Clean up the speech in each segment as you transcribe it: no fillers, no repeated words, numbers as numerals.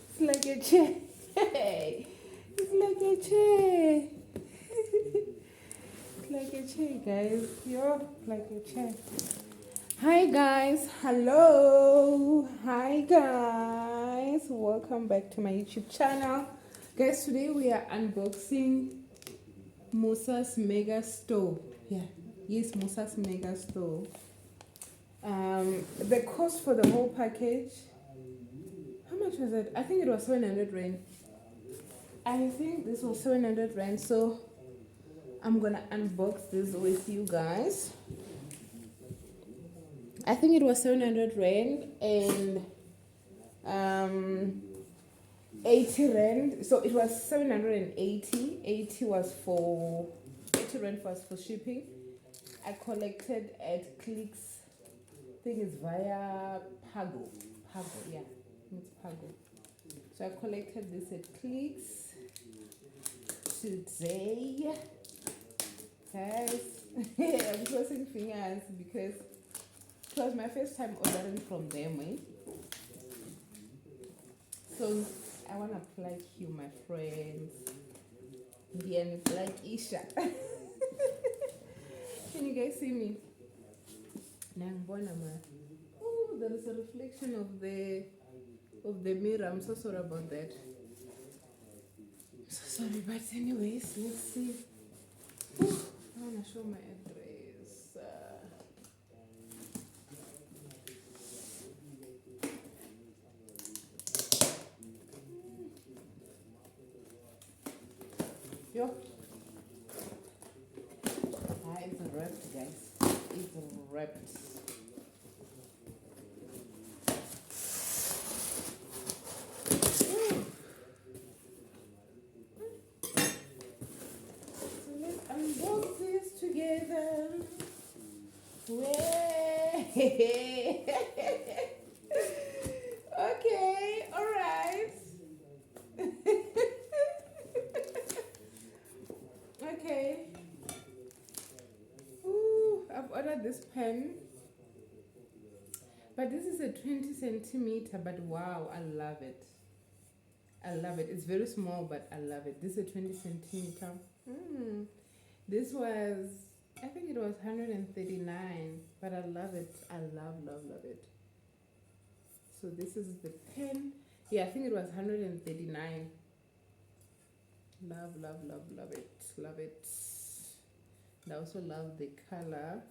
It's like a chair. It's like a chair. It's like a chair, guys. Yo, like a chair. Hi, guys. Hello. Hi, guys. Welcome back to my YouTube channel. Guys, today we are unboxing Musa's Mega Store. Yeah, yes, Musa's Mega Store. The cost for the whole package, how much was it? I think it was 700 Rand. I think this was 700 Rand. So I'm gonna unbox this with you guys. I think it was 700 Rand and 80 Rand. So it was 780. 80 was for 80 Rand was for shipping. I collected at Clicks. I think it's via Pago. Yeah, it's Pago. So I collected this at Clicks today. Guys, I'm crossing fingers because it was my first time ordering from them. So I want to plug you, my friends. Indian is like Isha. Can you guys see me? Oh, there is a reflection of the mirror. I'm so sorry about that. So sorry, but anyways, let's see. Ooh, I want to show my address. Yo. It's wrapped, guys. It's wrapped. So let's unbox this together. Okay, alright. Okay. Ooh, I've ordered this pen. But this is a 20 centimeter, but wow, I love it. I love it. It's very small, but I love it. This is a 20 centimeter. This was, I think it was 139, but I love it. I love it. So this is the pen. Yeah, I think it was 139. Love it. Love it. I also love the color.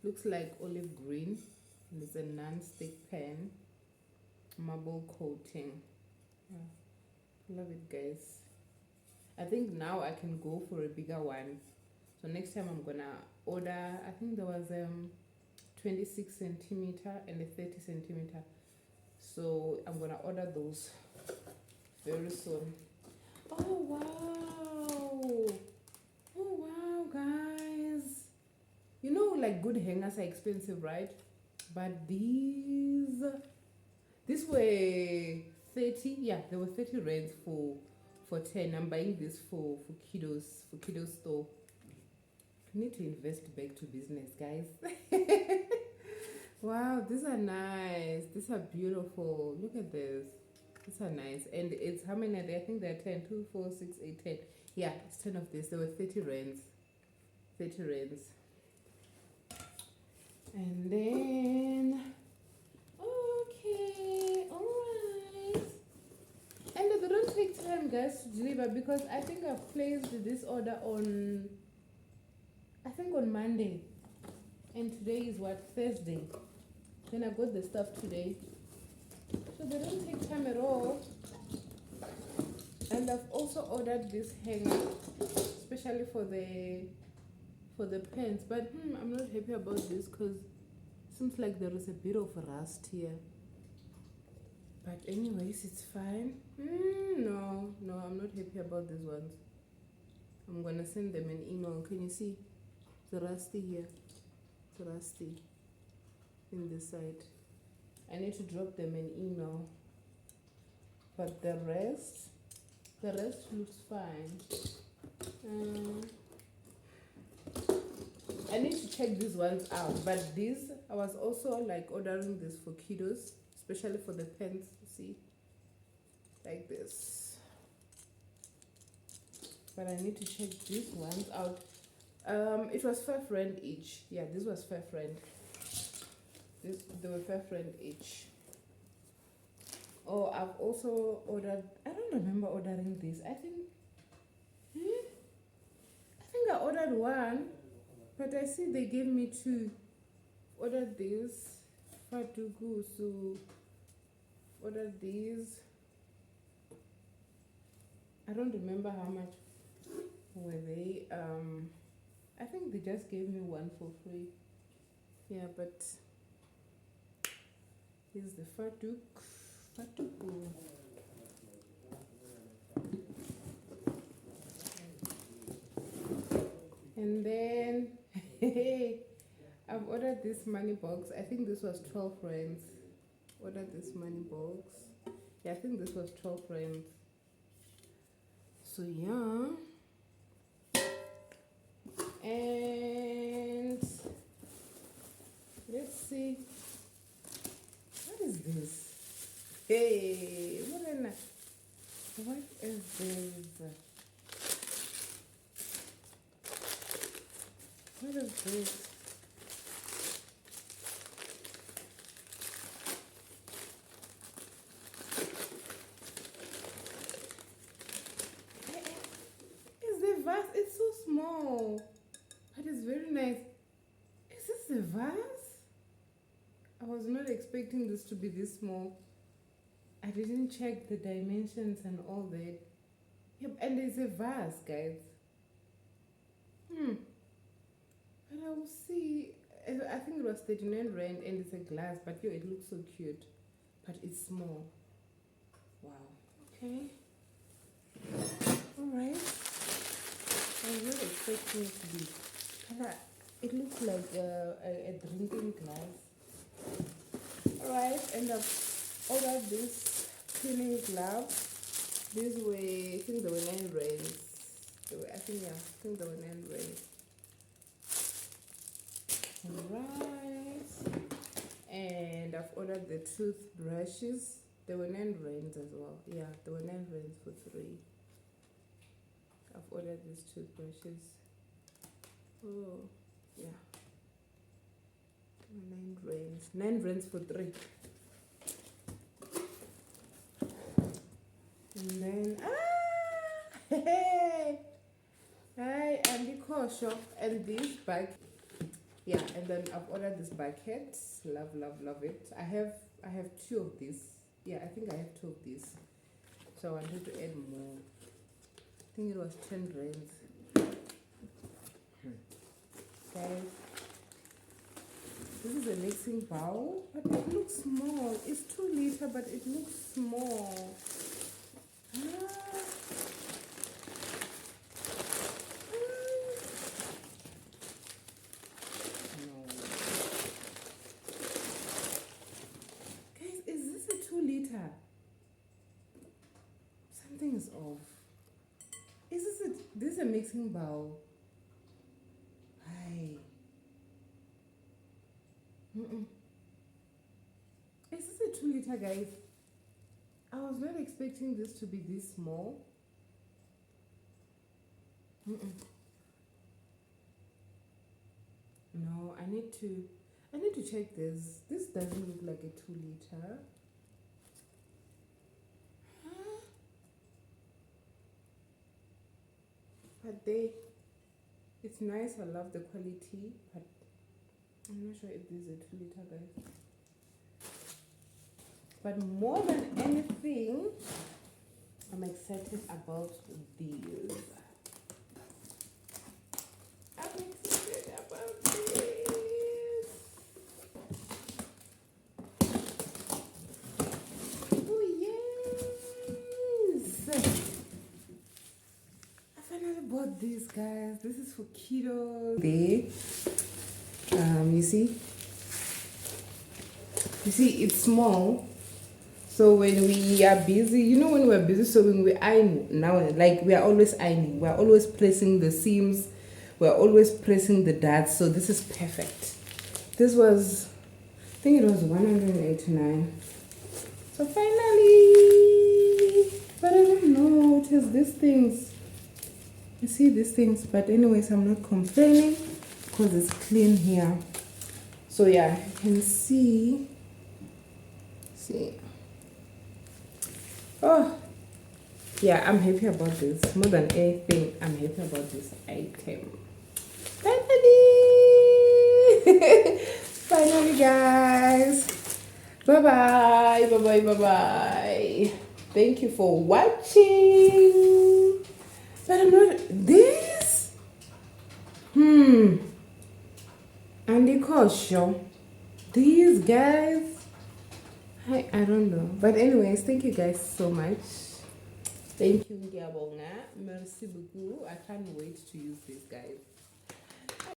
Looks like olive green. And it's a non-stick pen. Marble coating. Yeah. Love it, guys. I think now I can go for a bigger one. So next time I'm gonna order, I think there was 26 centimeter and a 30 centimeter. So I'm gonna order those very soon. Oh wow! Oh wow, guys! You know, like good hangers are expensive, right? But these were 30. Yeah, they were 30 rands for 10. I'm buying this for kiddos store. I need to invest back to business, guys. Wow, these are nice. These are beautiful. Look at this. These are nice. And it's how many are there? I think there are 10. 2, 4, 6, 8, 10. Yeah, it's 10 of this. There were 30 rands. 30 rands. And then, okay, alright. And they don't take time, guys, to deliver because I think I've placed this order on, I think on Monday. And today is what? Thursday. Then I got the stuff today. So they don't take time at all. And I've also ordered this hanger, especially for the pens. But I'm not happy about this because it seems like there is a bit of rust here. But anyways, it's fine. No, I'm not happy about these ones. I'm gonna send them an email. Can you see? It's rusty here. It's rusty in this side. I need to drop them an email. But the rest looks fine. I need to check these ones out. But these, I was also like ordering this for kiddos, especially for the pants. See, like this. But I need to check these ones out. It was $5 each. Yeah, this was $5. They were $5 each. Oh, I've also ordered. I don't remember ordering this. I think I ordered one, but I see they gave me two. Ordered this. Fatugu, so ordered these. I don't remember how much were they. I think they just gave me one for free. Yeah, but here's the Fatugu. And then I've ordered this money box. I think this was 12 rands. Ordered this money box. Yeah, I think this was 12 rands. So yeah. And let's see. What is this? Hey, what is this? What is this? Is the vase? It's so small, but it's very nice. Is this a vase? I was not expecting this to be this small. I didn't check the dimensions and all that. Yep, and it's a vase, guys. But I will see. I think it was 39 rand and it's a glass, but yo, it looks so cute. But it's small. Wow. Okay. Alright. I was not expecting it to be. It looks like a drinking glass. Alright, and I've ordered this cleaning gloves. These were, I think they were 9 rands. I think they were 9 rands. Alright, and I've ordered the toothbrushes. They were 9 rands as well. Yeah, they were 9 rands for 3. I've ordered these toothbrushes. Oh, yeah. 9 rands. 9 rands for 3. And then, hey! Hi, Andy Kosho. And this bag. Yeah, and then I've ordered this bucket. Love it. I have 2 of these. Yeah, I think I have 2 of these. So I wanted to add more. I think it was 10 rands. Guys, this is a mixing bowl, but it looks small. It's 2 liter, but it looks small. Something is off. Is this a mixing bowl? Hi. Is this a 2 liter, guys? I was not expecting this to be this small. No, I need to check this. This doesn't look like a 2 liter. But it's nice. I love the quality, but I'm not sure if this is a 2 liter, guys. But more than anything, I'm excited about these. I'm excited about this. Oh yes! I finally bought these, guys. This is for kiddos. You see, it's small. So when we are busy, when we're busy sewing, we iron now. Like we are always ironing. We are always placing the seams, we're always pressing the darts, so this is perfect. This was, I think it was 189. So finally, but I don't know, it has these things. You see these things, but anyways, I'm not complaining because it's clean here. So yeah, you can see. Oh, yeah, I'm happy about this. More than anything, I'm happy about this item. Finally! Finally, guys. Bye-bye. Bye-bye. Bye-bye. Thank you for watching. But I'm not... This? Andy Kosho. These guys... I don't know. But anyways, thank you guys so much. Thank you, Ngiyabonga. Merci beaucoup. I can't wait to use these guys.